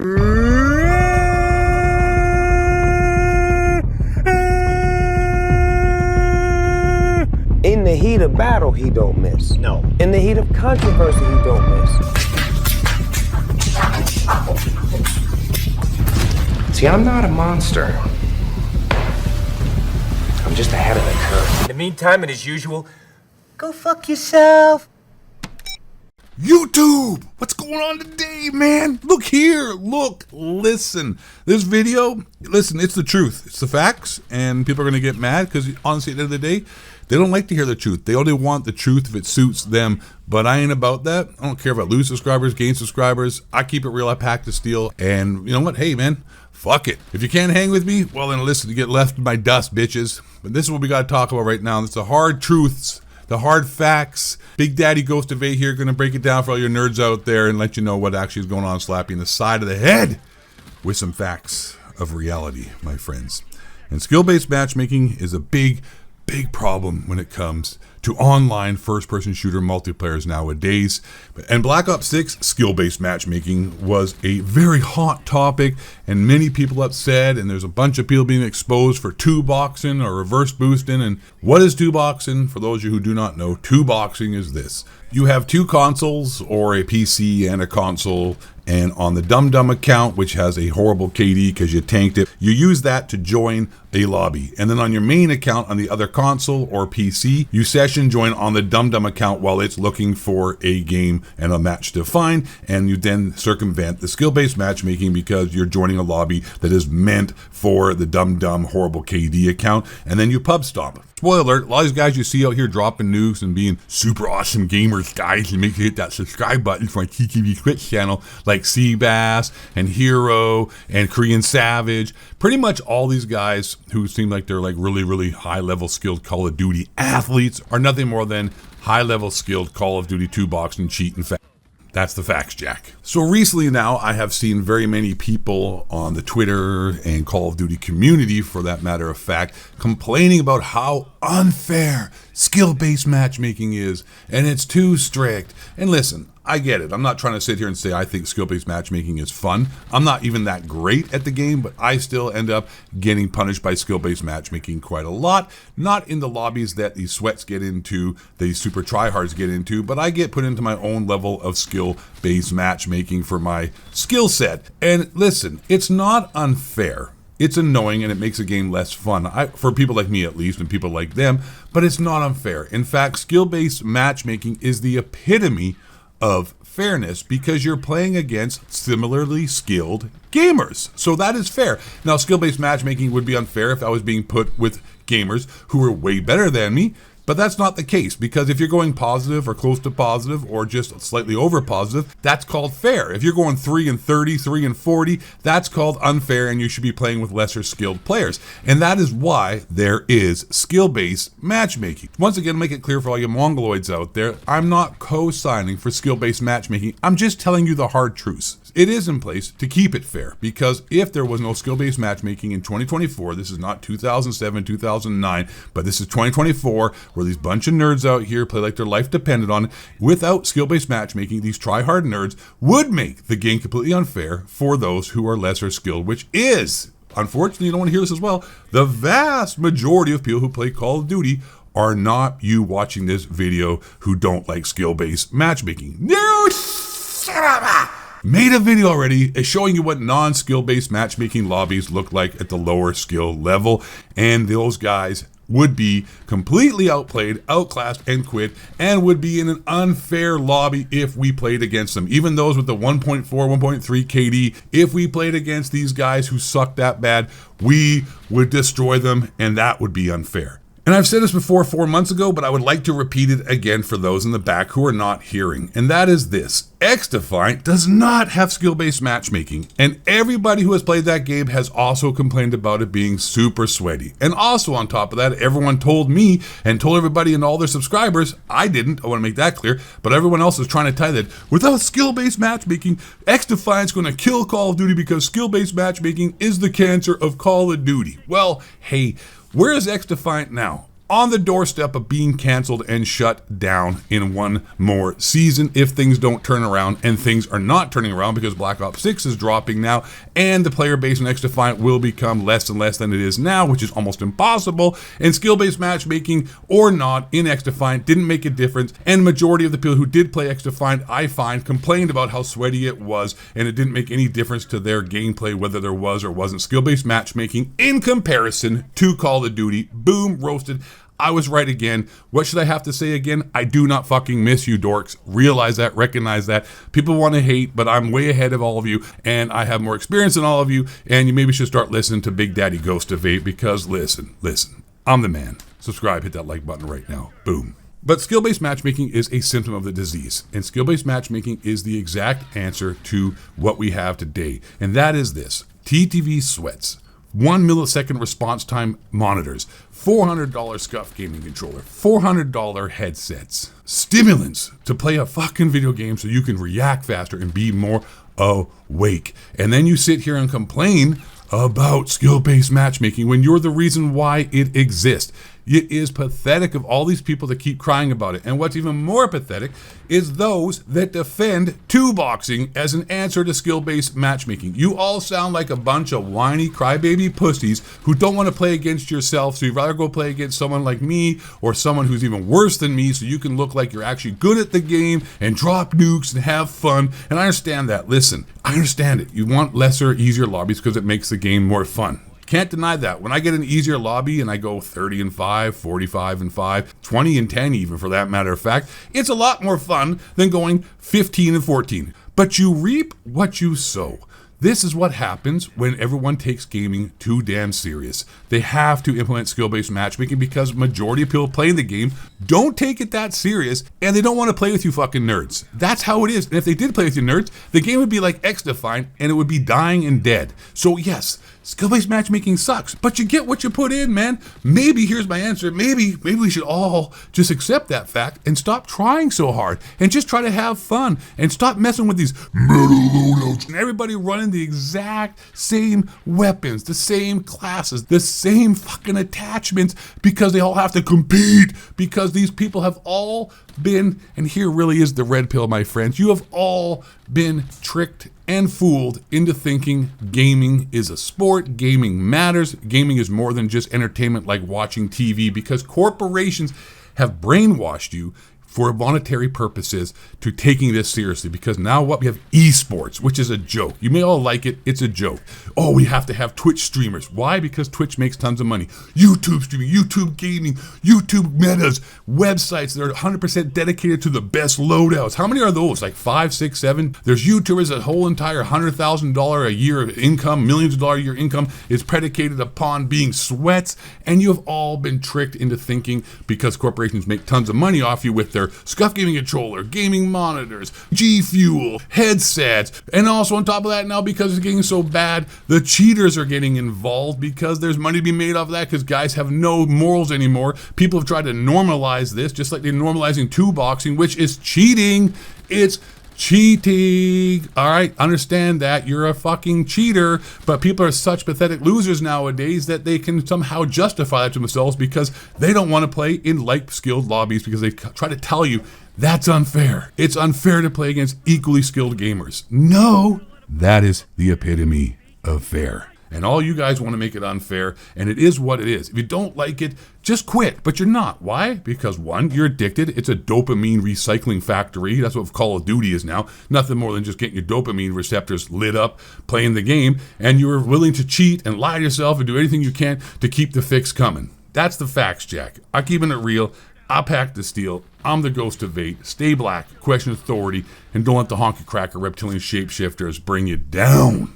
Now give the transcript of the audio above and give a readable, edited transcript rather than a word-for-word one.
In the heat of battle, he don't miss. No. In the heat of controversy, he don't miss. See, I'm not a monster. I'm just ahead of the curve. In the meantime, and as usual, go fuck yourself. YouTube! What's going on today, man? Look here, look, listen. This video, listen, it's the truth. It's the facts, and people are going to get mad because, honestly, at the end of the day, they don't like to hear the truth. They only want the truth if it suits them, but I ain't about that. I don't care if I lose subscribers, gain subscribers. I keep it real, I pack the steel, and you know what? Hey, man, fuck it. If you can't hang with me, well, then listen, you get left in my dust, bitches. But this is what we got to talk about right now. It's the hard truths, the hard facts. Big Daddy Ghost of A here, going to break it down for all your nerds out there and let you know what actually is going on, slapping the side of the head with some facts of reality, my friends. And skill-based matchmaking is a big problem when it comes to online first-person shooter multiplayers nowadays. And Black Ops 6 skill-based matchmaking was a very hot topic, and many people upset, and there's a bunch of people being exposed for two-boxing or reverse boosting. And what is two-boxing? For those of you who do not know, two-boxing is this. You have two consoles, or a PC and a console, and on the Dum Dum account, which has a horrible KD because you tanked it, you use that to join a lobby. And then on your main account on the other console or PC, you session join on the Dum Dum account while it's looking for a game and a match to find, and you then circumvent the skill-based matchmaking because you're joining a lobby that is meant for the Dum Dum horrible KD account, and then you pub stomp. Spoiler alert, a lot of these guys you see out here dropping nukes and being super awesome gamers, guys, and make sure you hit that subscribe button for my TTV Twitch channel, like Seabass and Hero and Korean Savage. Pretty much all these guys who seem like they're like really high-level skilled Call of Duty athletes are nothing more than high-level skilled Call of Duty 2-boxing cheat and fact. That's the facts, Jack. So recently now, I have seen very many people on the Twitter and Call of Duty community, for that matter of fact, complaining about how unfair skill-based matchmaking is, and it's too strict. And listen, I get it. I'm not trying to sit here and say I think skill-based matchmaking is fun. I'm not even that great at the game, but I still end up getting punished by skill-based matchmaking quite a lot. Not in the lobbies that these sweats get into, these super tryhards get into, but I get put into my own level of skill-based matchmaking for my skill set. And listen, it's not unfair. It's annoying and it makes the game less fun, for people like me at least, and people like them, but it's not unfair. In fact, skill-based matchmaking is the epitome of fairness because you're playing against similarly skilled gamers. So that is fair. Now, skill-based matchmaking would be unfair if I was being put with gamers who were way better than me, but that's not the case, because if you're going positive or close to positive or just slightly over positive, that's called fair. If you're going 3 and 30, 3 and 40, that's called unfair, and you should be playing with lesser skilled players. And that is why there is skill-based matchmaking. Once again, make it clear for all you mongoloids out there, I'm not co-signing for skill-based matchmaking. I'm just telling you the hard truths. It is in place to keep it fair, because if there was no skill-based matchmaking in 2024, this is not 2007, 2009, but this is 2024, where these bunch of nerds out here play like their life depended on it. Without skill-based matchmaking, these try-hard nerds would make the game completely unfair for those who are lesser skilled, which is, unfortunately, you don't want to hear this as well, the vast majority of people who play Call of Duty are not you watching this video who don't like skill-based matchmaking. No, shut up! Made a video already showing you what non-skill based matchmaking lobbies look like at the lower skill level, and those guys would be completely outplayed, outclassed, and quit, and would be in an unfair lobby if we played against them. Even those with the 1.4, 1.3 KD, if we played against these guys who suck that bad, we would destroy them, and that would be unfair. And I've said this before 4 months ago, but I would like to repeat it again for those in the back who are not hearing. And that is this. X-Defiant does not have skill-based matchmaking. And everybody who has played that game has also complained about it being super sweaty. And also on top of that, everyone told me and told everybody and all their subscribers, I didn't, I want to make that clear, but everyone else is trying to tie that. Without skill-based matchmaking, X-Defiant's going to kill Call of Duty because skill-based matchmaking is the cancer of Call of Duty. Well, hey, where is X-Defiant now? on the doorstep of being canceled and shut down in one more season if things don't turn around, and things are not turning around because Black Ops 6 is dropping now, and the player base in XDefiant will become less and less than it is now, which is almost impossible, and skill-based matchmaking or not in XDefiant didn't make a difference, and majority of the people who did play XDefiant, I find, complained about how sweaty it was, and it didn't make any difference to their gameplay whether there was or wasn't skill-based matchmaking in comparison to Call of Duty. Boom, roasted. I was right again. What should I have to say again? I do not fucking miss you, dorks. Realize that, recognize that. People want to hate, but I'm way ahead of all of you, and I have more experience than all of you, and you maybe should start listening to Big Daddy Ghost of Vape, because listen, I'm the man. Subscribe, hit that like button right now. Boom. But skill-based matchmaking is a symptom of the disease, and skill-based matchmaking is the exact answer to what we have today, and that is this. TTV sweats, 1 millisecond response time monitors, $400 scuff gaming controller, $400 headsets, stimulants to play a fucking video game so you can react faster and be more awake. And then you sit here and complain about skill-based matchmaking when you're the reason why it exists. It is pathetic of all these people that keep crying about it. And what's even more pathetic is those that defend two-boxing as an answer to skill-based matchmaking. You all sound like a bunch of whiny crybaby pussies who don't want to play against yourself, so you'd rather go play against someone like me or someone who's even worse than me so you can look like you're actually good at the game and drop nukes and have fun. And I understand that. Listen, I understand it. You want lesser, easier lobbies because it makes the game more fun. Can't deny that. When I get an easier lobby and I go 30-5, 45-5, 20-10 even for that matter of fact, it's a lot more fun than going 15-14. But you reap what you sow. This is what happens when everyone takes gaming too damn serious. They have to implement skill-based matchmaking because majority of people playing the game don't take it that serious, and they don't want to play with you fucking nerds. That's how it is. And if they did play with you nerds, the game would be like XDefiant, and it would be dying and dead. So yes, skill-based matchmaking sucks, but you get what you put in, man. Maybe, here's my answer, maybe we should all just accept that fact and stop trying so hard and just try to have fun and stop messing with these metal loadouts and everybody running the exact same weapons, the same classes, the same fucking attachments because they all have to compete, because these people have all been, and here really is the red pill, my friends, you have all been tricked and fooled into thinking gaming is a sport, gaming matters, gaming is more than just entertainment like watching TV, because corporations have brainwashed you for monetary purposes to taking this seriously, because now what we have esports, which is a joke. You may all like it, it's a joke. Oh, we have to have Twitch streamers. Why? Because Twitch makes tons of money. YouTube streaming, YouTube gaming, YouTube metas, websites that are 100% dedicated to the best loadouts. How many are those? Like 5, 6, 7? There's YouTubers, that whole entire $100,000 a year income, millions of dollars a year income is predicated upon being sweats, and you have all been tricked into thinking because corporations make tons of money off you with their scuff gaming controller, gaming monitors, G Fuel, headsets, and also on top of that now, because it's getting so bad, the cheaters are getting involved because there's money to be made off of that because guys have no morals anymore. People have tried to normalize this, just like they're normalizing two-boxing, which is cheating. It's cheating. All right, understand that you're a fucking cheater, but people are such pathetic losers nowadays that they can somehow justify that to themselves because they don't want to play in like-skilled lobbies because they try to tell you that's unfair. It's unfair to play against equally skilled gamers. No, that is the epitome of fair. And all you guys want to make it unfair, and it is what it is. If you don't like it, just quit, but you're not. Why? Because one, you're addicted. It's a dopamine recycling factory. That's what Call of Duty is now. Nothing more than just getting your dopamine receptors lit up playing the game, and you're willing to cheat and lie to yourself and do anything you can to keep the fix coming. That's the facts, Jack. I'm keeping it real. I pack the steel. I'm the ghost of Vate. Stay black, question authority, and don't let the honky cracker reptilian shapeshifters bring you down.